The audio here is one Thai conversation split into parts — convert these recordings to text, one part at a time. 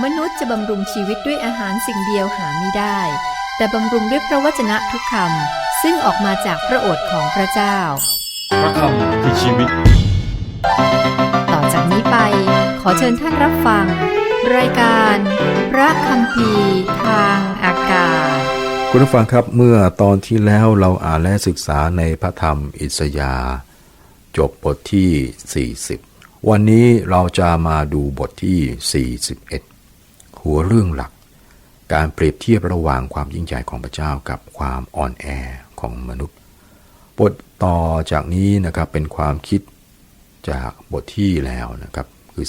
มนุษย์จะบำรุงชีวิตด้วยอาหารสิ่งเดียวหาไม่ได้ แต่บำรุงด้วยพระวจนะทุกคำซึ่งออกมาจากพระโอษฐ์ของพระเจ้าพระคำคือชีวิตต่อจากนี้ไปขอเชิญท่านรับฟังรายการพระคัมภีร์ทางอากาศคุณผู้ฟังครับเมื่อตอนที่แล้วเราอ่านและศึกษาในพระธรรมอิสยาห์จบบทที่40วันนี้เราจะมาดูบทที่41หัวเรื่องหลักการเปรียบเทียบระหว่างความยิ่งใหญ่ของพระเจ้ากับความอ่อนแอของมนุษย์บทต่อจากนี้นะครับเป็นความคิดจากบทที่แล้วนะครับคือ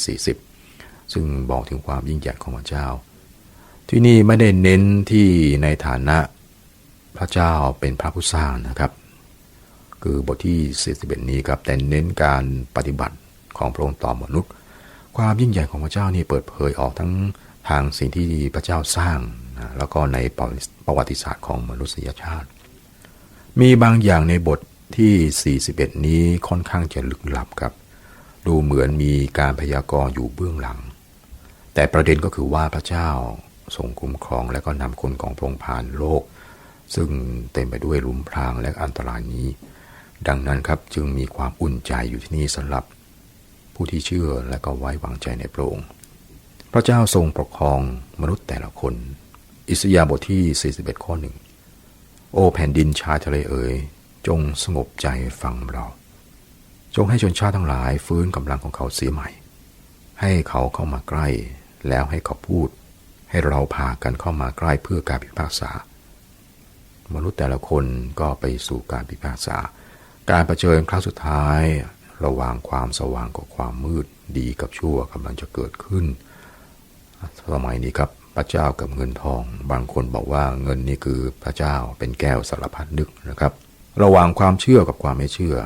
40ซึ่งบอกถึงความยิ่งใหญ่ของพระเจ้าที่นี่ไม่ได้เน้นที่ในฐานะพระเจ้าเป็นพระผู้สร้างนะครับคือบทที่41นี้ครับแต่เน้นการปฏิบัติของพระองค์ต่อมนุษย์ความยิ่งใหญ่ของพระเจ้านี่เปิดเผยออกทั้งทางสิ่งที่พระเจ้าสร้างแล้วก็ในประวัติศาสตร์ของมนุษยชาติมีบางอย่างในบทที่41นี้ค่อนข้างจะลึกลับครับดูเหมือนมีการพยากรณ์อยู่เบื้องหลังแต่ประเด็นก็คือว่าพระเจ้าทรงคุ้มครองและก็นำคนของพระองค์ผ่านโลกซึ่งเต็มไปด้วยหลุมพรางและอันตรายนี้ดังนั้นครับจึงมีความอุ่นใจอยู่ที่นี่สำหรับผู้ที่เชื่อและก็ไว้วางใจในพระองค์พระเจ้าทรงปกครองมนุษย์แต่ละคนอิสยาห์บทที่41ข้อ1โอ้แผ่นดินชายทะเลเอ๋ยจงสงบใจฟังเราจงให้ชนชาติทั้งหลายฟื้นกำลังของเขาเสียใหม่ให้เขาเข้ามาใกล้แล้วให้เขาพูดให้เราพากันเข้ามาใกล้เพื่อการพิพากษามนุษย์แต่ละคนก็ไปสู่การพิพากษาการเผชิญครั้งสุดท้ายระหว่างความสว่างกับความมืดดีกับชั่วกำลังจะเกิดขึ้นสมัยนี้ครับพระเจ้ากับเงินทองบางคนบอกว่าเงินนี่คือพระเจ้าเป็นแก้วสารพัดนึกนะครับระหว่างความเชื่อกับความไม่เชื่อ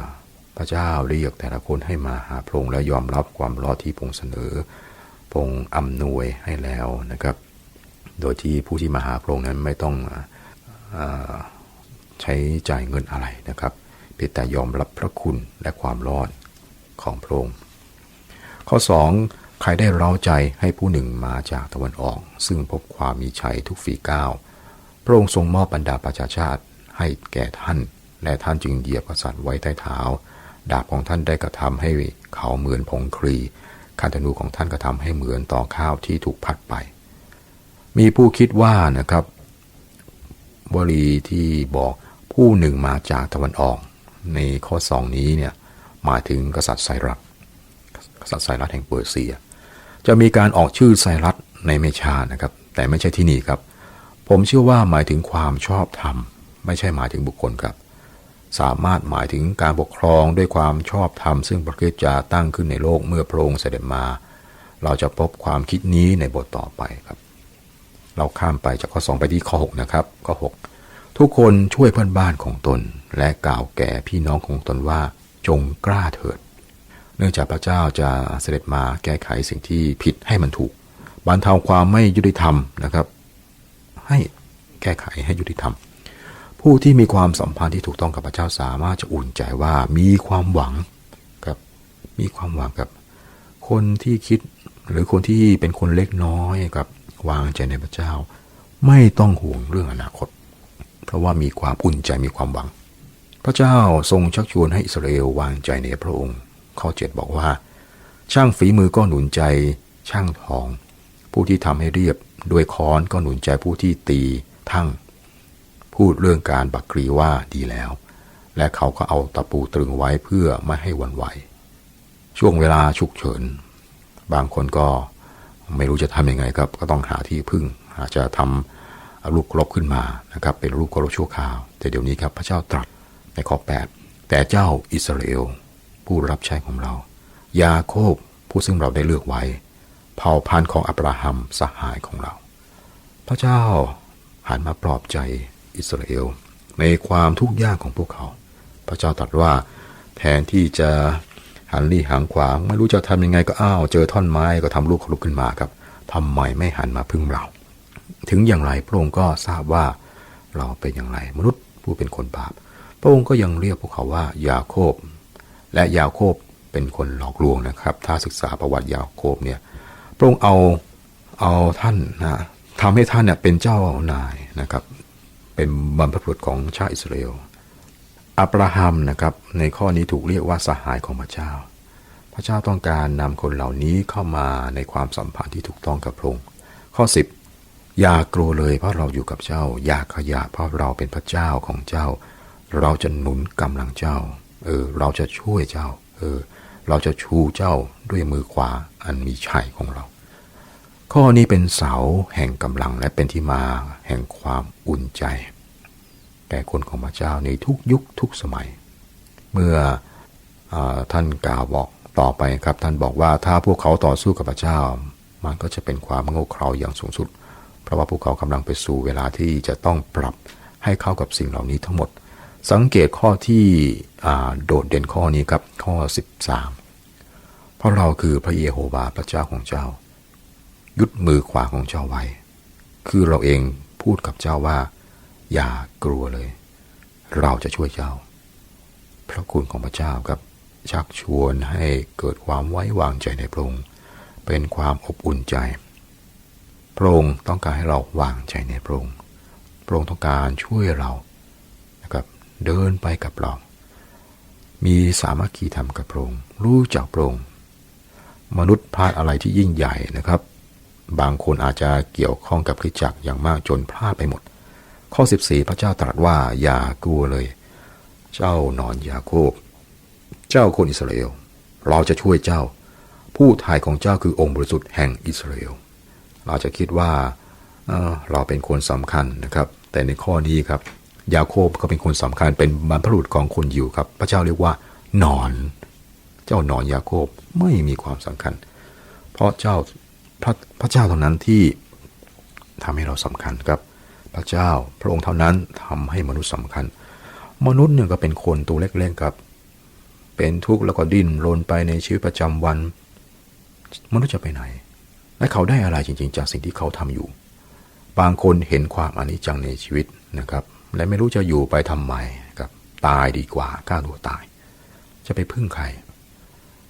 พระเจ้าเรียกแต่ละคนให้มาหาพระองค์และยอมรับความรอดที่พระองค์เสนอพระองค์อำนวยให้แล้วนะครับโดยที่ผู้ที่มาหาพระองค์นั้นไม่ต้องใช้จ่ายเงินอะไรนะครับเพียงแต่ยอมรับพระคุณและความรอดของพระองค์ข้อ2ใครได้เร้าใจให้ผู้หนึ่งมาจากตะวันออกซึ่งพบความมีชัยทุกฝีก้าวพระองค์ทรงมอบบรรดาประชาชาติให้แก่ท่านและท่านจึงเหยียบกษัตริย์ไว้ใต้เท้าดาบของท่านได้กระทำให้เขาเหมือนผงคลีคันธนูของท่านกระทำให้เหมือนต่อข้าวที่ถูกพัดไปมีผู้คิดว่านะครับวลีที่บอกผู้หนึ่งมาจากตะวันออกในข้อ2นี้เนี่ยหมายถึงกษัตริย์ไซรัสแห่งเปอร์เซียจะมีการออกชื่อไซรัสในไม่ช้านะครับแต่ไม่ใช่ที่นี่ครับผมเชื่อว่าหมายถึงความชอบธรรมไม่ใช่หมายถึงบุคคลครับสามารถหมายถึงการปกครองด้วยความชอบธรรมซึ่งพระคริสต์จะตั้งขึ้นในโลกเมื่อพระองค์เสด็จมาเราจะพบความคิดนี้ในบทต่อไปครับเราข้ามไปจากข้อ2ไปที่ข้อ6นะครับข้อ6ทุกคนช่วยเพื่อนบ้านของตนและกล่าวแก่พี่น้องของตนว่าจงกล้าเถิดเนื่องจากพระเจ้าจะเสด็จมาแก้ไขสิ่งที่ผิดให้มันถูกบรรเทาความไม่ยุติธรรมนะครับให้แก้ไขให้ยุติธรรมผู้ที่มีความสัมพันธ์ที่ถูกต้องกับพระเจ้าสามารถจะอุ่นใจว่ามีความหวังกับมีความหวังกับคนที่คิดหรือคนที่เป็นคนเล็กน้อยกับวางใจในพระเจ้าไม่ต้องห่วงเรื่องอนาคตเพราะว่ามีความอุ่นใจมีความหวังพระเจ้าทรงชักชวนให้อิสราเอลวางใจในพระองค์ข้อ7บอกว่าช่างฝีมือก็หนุนใจช่างทองผู้ที่ทำให้เรียบด้วยค้อนก็หนุนใจผู้ที่ตีทั่งพูดเรื่องการบักกรีว่าดีแล้วและเขาก็เอาตะปูตรึงไว้เพื่อไม่ให้หวั่นไหวช่วงเวลาฉุกเฉินบางคนก็ไม่รู้จะทำยังไงครับก็ต้องหาที่พึ่งอาจจะทำรูปเคารพขึ้นมานะครับเป็นรูปเคารพชั่วคราวแต่เดี๋ยวนี้ครับพระเจ้าตรัสในข้อ8แต่เจ้าอิสราเอลผู้รับใช้ของเรายาโคบผู้ซึ่งเราได้เลือกไว้เผ่าพันธุ์ของอับราฮัมสหายของเราพระเจ้าหันมาปลอบใจอิสราเอลในความทุกข์ยากของพวกเขาพระเจ้าตรัสว่าแทนที่จะหันลี่หางขวางไม่รู้จะทำยังไงก็เจอท่อนไม้ก็ทำลูกขลุกขึ้นมาครับทำไมไม่หันมาพึ่งเราถึงอย่างไรพระองค์ก็ทราบว่าเราเป็นอย่างไรมนุษย์ผู้เป็นคนบาปพระองค์ก็ยังเรียกพวกเขาว่ายาโคบและยาโคบเป็นคนหลอกลวงนะครับถ้าศึกษาประวัติยาโคบเนี่ยพระองค์เอา เอาท่านนะทำให้ท่านเนี่ยเป็นเจ้านายนะครับเป็นบรรพบุรุษของชาติอิสราเอลอับราฮัมนะครับในข้อนี้ถูกเรียกว่าสหายของพระเจ้าพระเจ้าต้องการนำคนเหล่านี้เข้ามาในความสัมพันธ์ที่ถูกต้องกับพระองค์ข้อ10อย่ากลัวเลยเพราะเราอยู่กับเจ้าอย่าขยะเพราะเราเป็นพระเจ้าของเจ้าเราจะหนุนกำลังเจ้าเราจะช่วยเจ้าเราจะชูเจ้าด้วยมือขวาอันมีชัยของเราข้อนี้เป็นเสาแห่งกำลังและเป็นที่มาแห่งความอุ่นใจแก่คนของพระเจ้าในทุกยุคทุกสมัยเมื่อท่านกล่าวบอกต่อไปครับท่านบอกว่าถ้าพวกเขาต่อสู้กับพระเจ้ามันก็จะเป็นความโง่เขลาอย่างสูงสุดเพราะว่าพวกเขากำลังไปสู่เวลาที่จะต้องปรับให้เข้ากับสิ่งเหล่านี้ทั้งหมดสังเกตข้อที่โดดเด่นข้อนี้ครับข้อ13เพราะเราคือพระเยโฮวาห์พระเจ้าของเจ้ายึดมือขวาของเจ้าไว้คือเราเองพูดกับเจ้าว่าอย่ากลัวเลยเราจะช่วยเจ้าพระคุณของพระเจ้าครับชักชวนให้เกิดความไว้วางใจในพระองค์เป็นความอบอุ่นใจพระองค์ต้องการให้เราวางใจในพระองค์พระองค์ต้องการช่วยเรานะครับเดินไปกับเรามีสามัคคีธรรมกับพระองค์รู้จักพระองค์มนุษย์พลาดอะไรที่ยิ่งใหญ่นะครับบางคนอาจจะเกี่ยวข้องกับคริสตจักรอย่างมากจนพลาดไปหมดข้อ14พระเจ้าตรัสว่าอย่ากลัวเลยเจ้าหนอนยาโคบเจ้าคนอิสราเอลเราจะช่วยเจ้าผู้ไถ่ของเจ้าคือองค์บริสุทธิ์แห่งอิสราเอลเราจะคิดว่าเราเป็นคนสำคัญนะครับแต่ในข้อนี้ครับยาโคบก็เป็นคนสำคัญเป็นบรรพบุรุษของคนยิวครับพระเจ้าเรียกว่าหนอนเจ้าหนอนยาโคบไม่มีความสำคัญเพราะพระเจ้าเท่านั้นที่ทำให้เราสำคัญครับพระเจ้าพระองค์เท่านั้นทำให้มนุษย์สำคัญมนุษย์เนี่ยก็เป็นคนตัวเล็กๆครับเป็นทุกข์แล้วก็ดิ้นรนไปในชีวิตประจำวันมนุษย์จะไปไหนและเขาได้อะไรจริงๆจากสิ่งที่เขาทำอยู่บางคนเห็นความอนิจจังในชีวิตนะครับและไม่รู้จะอยู่ไปทำไมครับตายดีกว่าฆ่าตัวตายจะไปพึ่งใคร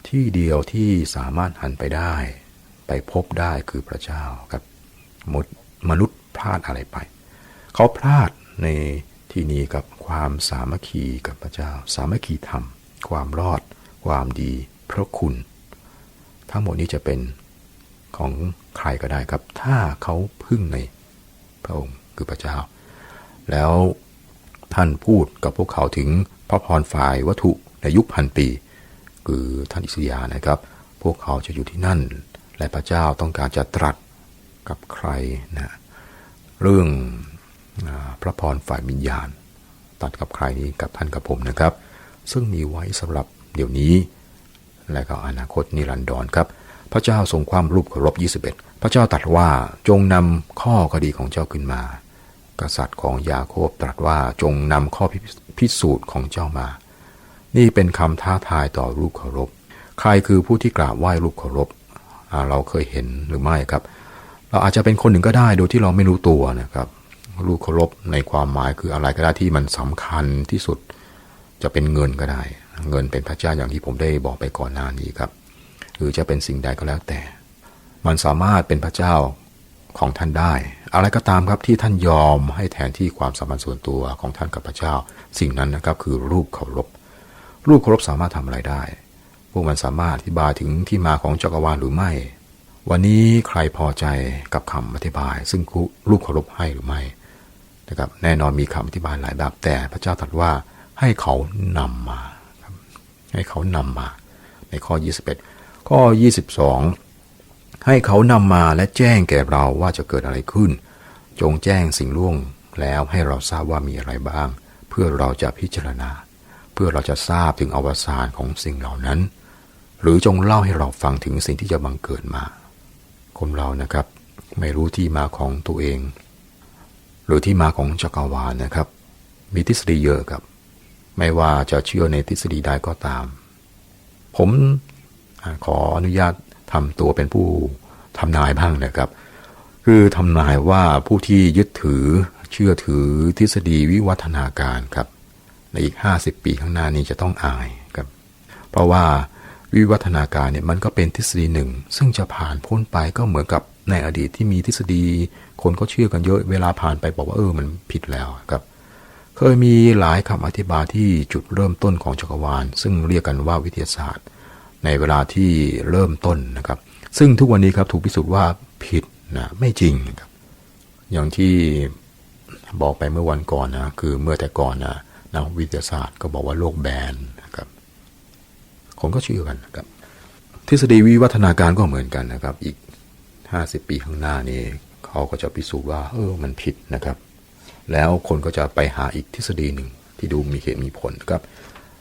ที่เดียวที่สามารถหันไปได้ไปพบได้คือพระเจ้าครับมนุษย์พลาดอะไรไปเขาพลาดในที่นี้กับความสามัคคีกับพระเจ้าสามัคคีธรรมความรอดความดีพระคุณทั้งหมดนี้จะเป็นของใครก็ได้ครับถ้าเขาพึ่งในพระองค์คือพระเจ้าแล้วท่านพูดกับพวกเขาถึงพระพรฝ่ายวัตถุในยุคพันปีคือท่านอิสยาห์นะครับพวกเขาจะอยู่ที่นั่นและพระเจ้าต้องการจะตรัสกับใครนะเรื่องพระพรฝ่ายวิญญาณตัดกับใครนี้กับท่านกับผมนะครับซึ่งมีไว้สำหรับเดี๋ยวนี้และก็อนาคตนิรันดรครับพระเจ้าทรงความรูปเคารพ21พระเจ้าตรัสว่าจงนำข้อคดีของเจ้าขึ้นมากษัตริย์ของยาโคบตรัสว่าจงนำข้อพิสูจน์ของเจ้ามานี่เป็นคำท้าทายต่อรูปเคารพใครคือผู้ที่กราบไหว้รูปเคารพเราเคยเห็นหรือไม่ครับเราอาจจะเป็นคนหนึ่งก็ได้โดยที่เราไม่รู้ตัวนะครับรูปเคารพในความหมายคืออะไรก็ได้ที่มันสำคัญที่สุดจะเป็นเงินก็ได้เงินเป็นพระเจ้าอย่างที่ผมได้บอกไปก่อนหน้านี้ครับหรือจะเป็นสิ่งใดก็แล้วแต่มันสามารถเป็นพระเจ้าของท่านได้อะไรก็ตามครับที่ท่านยอมให้แทนที่ความสัมพันธ์ส่วนตัวของท่านกับพระเจ้าสิ่งนั้นนะครับคือรูปเคารพรูปเคารพสามารถทำอะไรได้พวกมันสามารถอธิบายถึงที่มาของจักรวาลหรือไม่วันนี้ใครพอใจกับคำอธิบายซึ่งรูปเคารพให้หรือไม่นะครับแน่นอนมีคำอธิบายหลายแบบแต่พระเจ้าตรัสว่าให้เขานำมาให้เขานำมาในข้อ21ข้อ22ให้เขานำมาและแจ้งแก่เราว่าจะเกิดอะไรขึ้นจงแจ้งสิ่งล่วงแล้วให้เราทราบว่ามีอะไรบ้างเพื่อเราจะพิจารณาเพื่อเราจะทราบถึงอวสานของสิ่งเหล่านั้นหรือจงเล่าให้เราฟังถึงสิ่งที่จะบังเกิดมาคนเรานะครับไม่รู้ที่มาของตัวเองหรือที่มาของจักรวาลนะครับมีทฤษฎีเยอะครับไม่ว่าจะเชื่อในทฤษฎีใดก็ตามผมขออนุญาตทำตัวเป็นผู้ทำนายบ้างนะครับคือทำนายว่าผู้ที่ยึดถือเชื่อถือทฤษฎีวิวัฒนาการครับในอีก50ปีข้างหน้านี้จะต้องอายครับเพราะว่าวิวัฒนาการเนี่ยมันก็เป็นทฤษฎีหนึ่งซึ่งจะผ่านพ้นไปก็เหมือนกับ ในอดีตที่มีทฤษฎีคนก็เชื่อกันเยอะเวลาผ่านไปบอกว่ามันผิดแล้วครับเคยมีหลายคำอธิบายที่จุดเริ่มต้นของจักรวาลซึ่งเรียกกันว่าวิทยาศาสตร์ในเวลาที่เริ่มต้นนะครับซึ่งทุกวันนี้ครับถูกพิสูจน์ว่าผิดนะไม่จริงนะครับอย่างที่บอกไปเมื่อวันก่อนนะคือเมื่อแต่ก่อนนะนักวิทยาศาสตร์ก็บอกว่าโลกแบนนะครับคนก็เชื่อกันนะครับทฤษฎีวิวัฒนาการก็เหมือนกันนะครับอีก50 ปีข้างหน้านี้เขาก็จะพิสูจน์ว่ามันผิดนะครับแล้วคนก็จะไปหาอีกทฤษฎีหนึ่งที่ดูมีเหตุมีผลครับ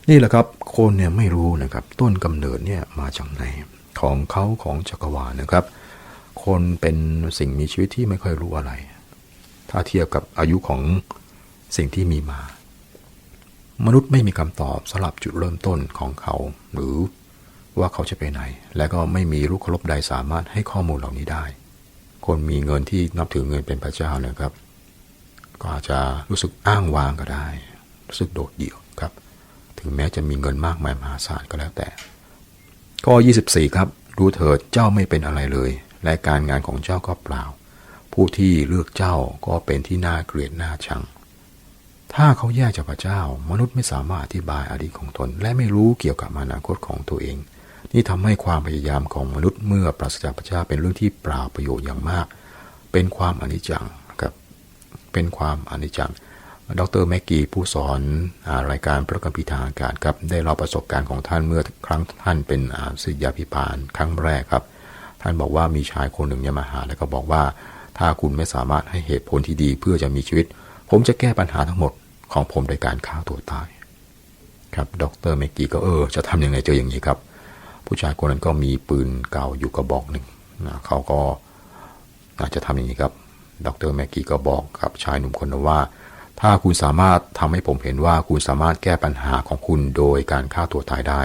นี่แหละครับคนเนี่ยไม่รู้นะครับต้นกำเนิดเนี่ยมาจากไหนของจักรวาลนะครับคนเป็นสิ่งมีชีวิตที่ไม่ค่อยรู้อะไรถ้าเทียบกับอายุของสิ่งที่มีมามนุษย์ไม่มีคำตอบสำหรับจุดเริ่มต้นของเขาหรือว่าเขาจะไปไหนและก็ไม่มีลูกเคารพใดสามารถให้ข้อมูลเหล่านี้ได้คนมีเงินที่นับถือเงินเป็นพระเจ้านะครับก็อาจจะรู้สึกอ้างว้างก็ได้รู้สึกโดดเดี่ยวครับถึงแม้จะมีเงินมากมายมหาศาลก็แล้วแต่ข้อ24ครับรู้เถิดเจ้าไม่เป็นอะไรเลยและการงานของเจ้าก็เปล่าผู้ที่เลือกเจ้าก็เป็นที่น่าเกลียดน่าชังถ้าเขาแยกจากพระเจ้ามนุษย์ไม่สามารถอธิบายอดีตของตนและไม่รู้เกี่ยวกับอนาคตของตัวเองนี่ทำให้ความพยายามของมนุษย์เมื่อปราศจากพระเจ้าเป็นเรื่องที่เปล่าประโยชน์อย่างมากเป็นความอนิจจังครับเป็นความอนิจจังดร.แม็กกี้ผู้สอนรายการพระคัมภีร์ทางอากาศครับได้เล่าประสบการณ์ของท่านเมื่อครั้งท่านเป็นศิษยาภิบาลครั้งแรกครับท่านบอกว่ามีชายคนหนึ่งมาหาแล้วก็บอกว่าถ้าคุณไม่สามารถให้เหตุผลที่ดีเพื่อจะมีชีวิตผมจะแก้ปัญหาทั้งหมดของผมโดยการฆ่าตัวตายครับดร.แม็กกี้ก็จะทำยังไงเจออย่างนี้ครับผู้ชายคนนั้นก็มีปืนเก่าอยู่กระบอกหนึ่งเขาก็อาจจะทำอย่างนี้ครับดร.แม็กกี้ก็บอกกับชายหนุ่มคนนั้นว่าถ้าคุณสามารถทำให้ผมเห็นว่าคุณสามารถแก้ปัญหาของคุณโดยการฆ่าตัวตายได้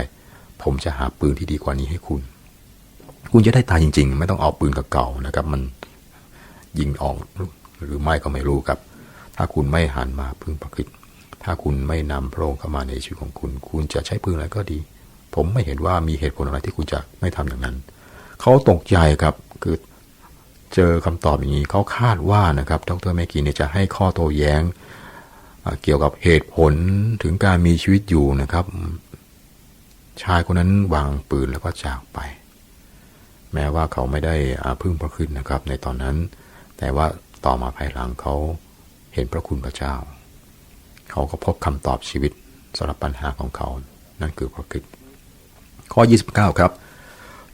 ผมจะหาปืนที่ดีกว่านี้ให้คุณจะได้ตายจริงๆไม่ต้องเอาปืนเก่าๆนะครับมันยิงออกหรือไม่ก็ไม่รู้ครับถ้าคุณไม่หันมาพึ่งพระคริสต์ถ้าคุณไม่นำพระองค์เข้ามาในชีวิตของคุณจะใช้ปืนอะไรก็ดีผมไม่เห็นว่ามีเหตุผลอะไรที่คุณจะไม่ทำอย่างนั้นเขาตกใจครับคือเจอคำตอบอย่างนี้เขาคาดว่านะครับดร.แม็กกี้เนี่ยจะให้ข้อโต้แย้งเกี่ยวกับเหตุผลถึงการมีชีวิตอยู่นะครับชายคนนั้นวางปืนแล้วก็จากไปแม้ว่าเขาไม่ได้พึ่งพระคริสต์นะครับในตอนนั้นแต่ว่าต่อมาภายหลังเขาเห็นพระคุณพระเจ้าเขาก็พบคำตอบชีวิตสำหรับปัญหาของเขานั่นคือพระคริสต์ข้อ29ครับ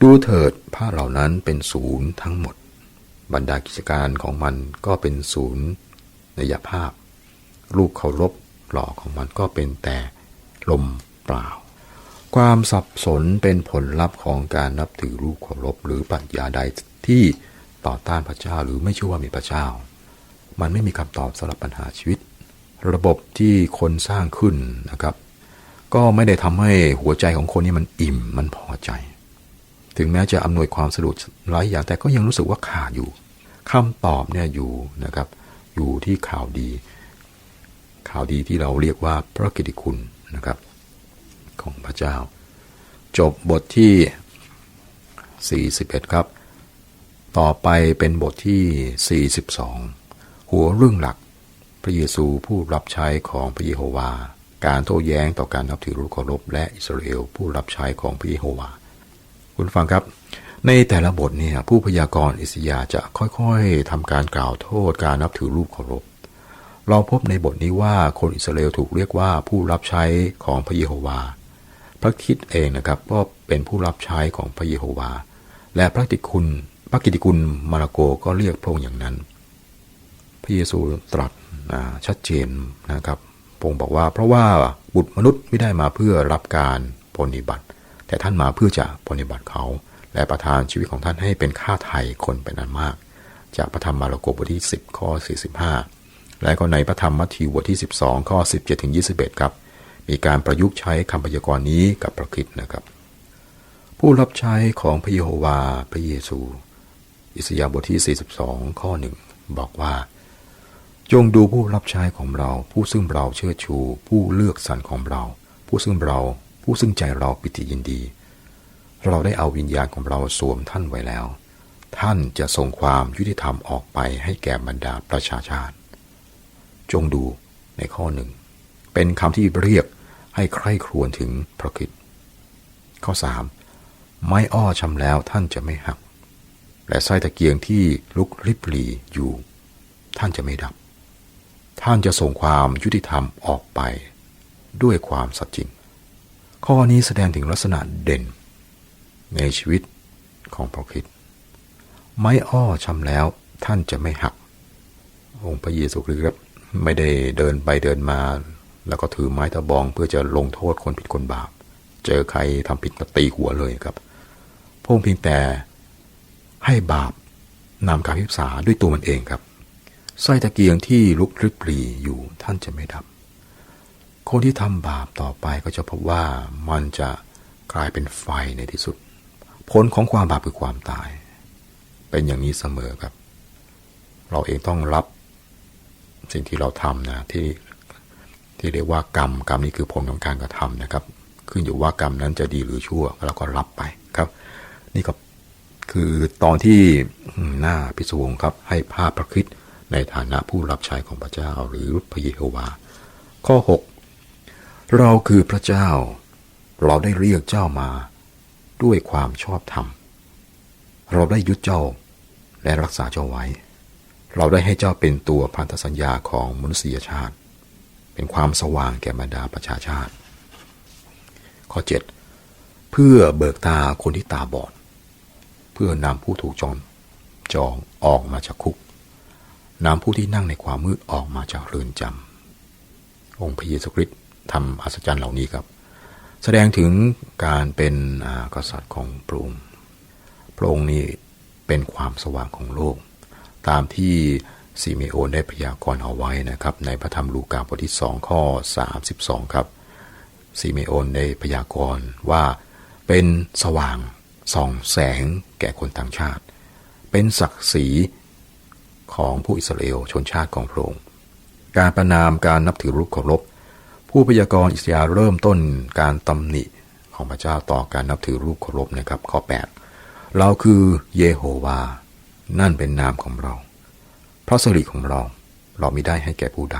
ดูเถิดผ้าเหล่านั้นเป็นศูนย์ทั้งหมดบรรดากิจการของมันก็เป็นศูนย์นัยภาพรูปเคารพหล่อของมันก็เป็นแต่ลมเปล่าความสับสนเป็นผลลัพธ์ของการนับถือรูปเคารพหรือปรัชญาใดที่ต่อต้านพระเจ้าหรือไม่เชื่อว่ามีพระเจ้ามันไม่มีคำตอบสำหรับปัญหาชีวิตระบบที่คนสร้างขึ้นนะครับก็ไม่ได้ทำให้หัวใจของคนนี้มันอิ่มมันพอใจถึงแม้จะอำนวยความสะดวกหลายอย่างแต่ก็ยังรู้สึกว่าขาดอยู่คำตอบเนี่ยอยู่นะครับอยู่ที่ข่าวดีที่เราเรียกว่าพระกิตติคุณนะครับของพระเจ้าจบบทที่41ครับต่อไปเป็นบทที่42หัวเรื่องหลักพระเยซูผู้รับใช้ของพระเยโฮวาการโต้แย้งต่อการนับถือรูปเคารพและอิสราเอลผู้รับใช้ของพระเยโฮวาคุณฟังครับในแต่ละบทเนี่ยผู้พยากรณ์อิสยาห์จะค่อยๆทำการกล่าวโทษการนับถือรูปเคารพเราพบในบทนี้ว่าคนอิสราเอลถูกเรียกว่าผู้รับใช้ของพระเยโฮวาพระคริสต์เองนะครับก็เป็นผู้รับใช้ของพระเยโฮวาและพระกิตติคุณมาระโกก็เรียกพระองค์อย่างนั้นพระเยซูตรัสชัดเจนนะครับพระองค์บอกว่าเพราะว่าบุตรมนุษย์ไม่ได้มาเพื่อรับการปฏิบัติแต่ท่านมาเพื่อจะปฏิบัติเขาและประทานชีวิตของท่านให้เป็นค่าไถ่คนเป็นอันมากจากพระธรรมมาระโกบทที่10ข้อ45และก็ในพระธรรมมัทธิวบทที่12ข้อ17ถึง21ครับมีการประยุกต์ใช้คำพยากรณ์นี้กับพระคริสต์นะครับผู้รับใช้ของพระเยโฮวาพระเยซูอิสยาห์บทที่42ข้อ1บอกว่าจงดูผู้รับใช้ของเราผู้ซึ่งเราเชิดชูผู้เลือกสรรของเราผู้ซึ่งใจเราปิติยินดีเราได้เอาวิญญาณของเราสวมท่านไว้แล้ว ท่านจะส่งความยุติธรรมออกไปให้แก่บรรดาประชาชาติจงดูในข้อหนึ่งเป็นคำที่เรียกให้ใคร่ครวญถึงพระคริสต์ข้อ 3. ไม้อ้อชำแล้วท่านจะไม่หักและไส้ตะเกียงที่ลุกริบหรี่อยู่ท่านจะไม่ดับท่านจะส่งความยุติธรรมออกไปด้วยความสัตย์จริงข้อนี้แสดงถึงลักษณะเด่นในชีวิตของพระคริสต์ไม้อ้อชำแล้วท่านจะไม่หักองค์พระเยซูคริสต์ไม่ได้เดินไปเดินมาแล้วก็ถือไม้ตะบองเพื่อจะลงโทษคนผิดคนบาปเจอใครทำผิดก็ตีหัวเลยครับพระองค์เพียงแต่ให้บาปนำการพิพากษาด้วยตัวมันเองครับไส้ตะเกียงที่ลุกริบหรี่อยู่ท่านจะไม่ดับคนที่ทำบาปต่อไปก็จะพบว่ามันจะกลายเป็นไฟในที่สุดผลของความบาปคือความตายเป็นอย่างนี้เสมอครับเราเองต้องรับสิ่งที่เราทำนะที่เรียกว่ากรรมนี้คือผลของการกระทำนะครับขึ้นอยู่ว่ากรรมนั้นจะดีหรือชั่วแล้วก็รับไปครับนี่ก็คือตอนที่หน้าพิศวงครับให้ภาพพระคริสต์ในฐานะผู้รับใช้ของพระเจ้าหรือพระเยโฮวาข้อ 6เราคือพระเจ้าเราได้เรียกเจ้ามาด้วยความชอบธรรมเราได้ยึดเจ้าและรักษาเจ้าไว้เราได้ให้เจ้าเป็นตัวพันธสัญญาของมนุษยชาติเป็นความสว่างแก่บรรดาประชาชาติข้อ 7เพื่อเบิกตาคนที่ตาบอดเพื่อนำผู้ถูกจองออกมาจากคุกนำผู้ที่นั่งในความมืดออกมาจากเรือนจำองค์พระเยซูคริสต์ทำอัศจรรย์เหล่านี้ครับแสดงถึงการเป็นกษัตริย์ของพระองค์พระองค์นี้เป็นความสว่างของโลกตามที่ซิเมโอนได้พยากรณ์เอาไว้นะครับในพระธรรมลูกาบทที่2ข้อ32ครับซิเมโอนได้พยากรณ์ว่าเป็นสว่างส่องแสงแก่คนต่างชาติเป็นศักดิ์ศรีของผู้อิสราเอลชนชาติของพระองค์การประณามการนับถือรูปเคารพผู้พยากรณ์อิสยาห์เริ่มต้นการตำหนิของพระเจ้าต่อการนับถือรูปเคารพนะครับข้อ 8เราคือเยโฮวานั่นเป็นนามของเราพระสิริของเราไม่ได้ให้แก่ผู้ใด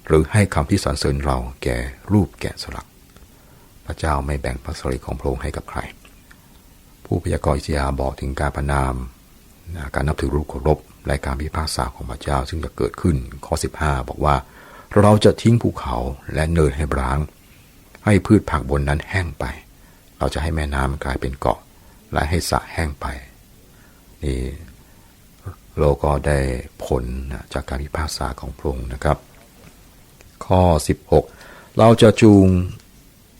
หรือให้คำที่สรรเสริญเราแก่รูปแกะสลักพระเจ้าไม่แบ่งพระสิริของพระองค์ให้กับใครผู้พยากรณ์อิสยาห์บอกถึงการประณามการนับถือรูปเคารพและการพิพากษาของพระเจ้าซึ่งจะเกิดขึ้นข้อ 15บอกว่าเราจะทิ้งภูเขาและเนินให้ร้างให้พืชผักบนนั้นแห้งไปเราจะให้แม่น้ำกลายเป็นเกาะและให้สระแห้งไปนี่โลกก็ได้ผลจากการพิพากษาของพระองค์นะครับข้อ 16เราจะจูง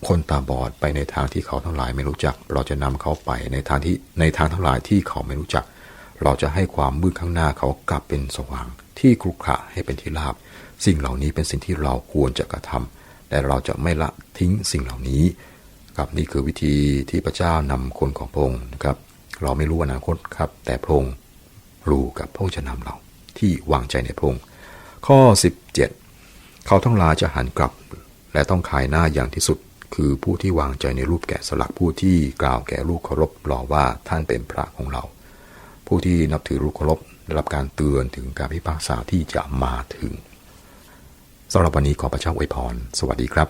คนตาบอดไปในทางที่เขาทั้งหลายไม่รู้จักเราจะนำเขาไปในทางทั้งหลายที่เขาไม่รู้จักเราจะให้ความมืดข้างหน้าเขากลับเป็นสว่างที่ครุขระให้เป็นที่ราบสิ่งเหล่านี้เป็นสิ่งที่เราควรจะกระทำแต่เราจะไม่ละทิ้งสิ่งเหล่านี้ครับนี่คือวิธีที่พระเจ้านำคนของพระองค์นะครับเราไม่รู้อนาคตครับแต่พระองค์รู้กับพระองค์จะนำเราที่วางใจในพระองค์ข้อ 17เขาทั้งหลายจะหันกลับและต้องขายหน้าอย่างที่สุดคือผู้ที่วางใจในรูปแกะสลักผู้ที่กล่าวแก่รูปเคารพหล่อว่าท่านเป็นพระของเราผู้ที่นับถือรูปเคารพได้รับการเตือนถึงการพิพากษาที่จะมาถึงสำหรับวันนี้ขอพระเจ้าอวยพรสวัสดีครับ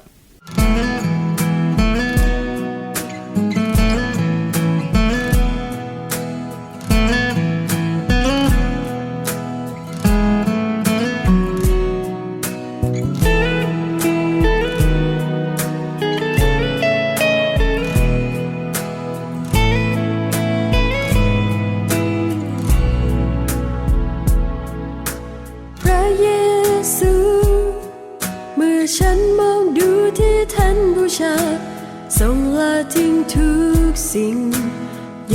ทรงละทิ้งทุกสิ่ง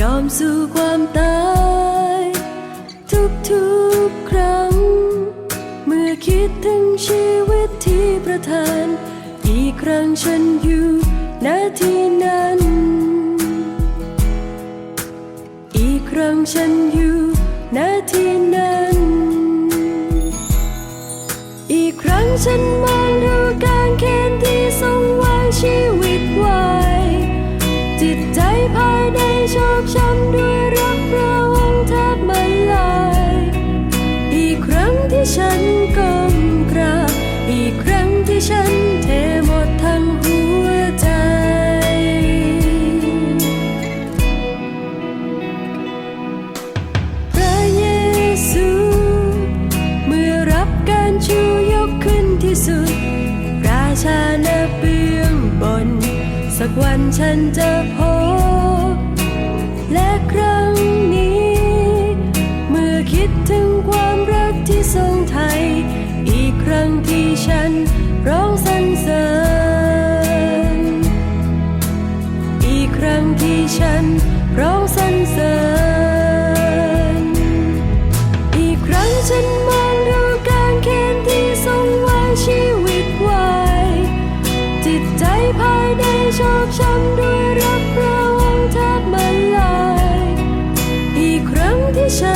ยอมสู่ความตายทุกครั้งเมื่อคิดถึงชีวิตที่ประทานอีกครั้งฉันอยู่ณที่นั้นอีกครั้งฉันอยู่ณที่นั้นอีกครั้งฉันมองดูการเข็นที่ทรงวางชีวิตไว้จิตใจภายในชอกช้ำด้วยรักพระองค์แทบ สุดราชาณเบื้องบนสักวันฉันจะพบและครั้งนี้เมื่อคิดถึงความรักที่ทรงไทยอีกครั้งที่ฉันร้องสรรเสริญอีกครั้งที่ฉันร้องสรรเสริญอีกครั้งฉันมองดูการเขียนที่ทรงวางชีวิตไว้จิตใจภายในชอกช้ำด้วยรักพระองค์แทบมันลายอีกครั้งที่ฉั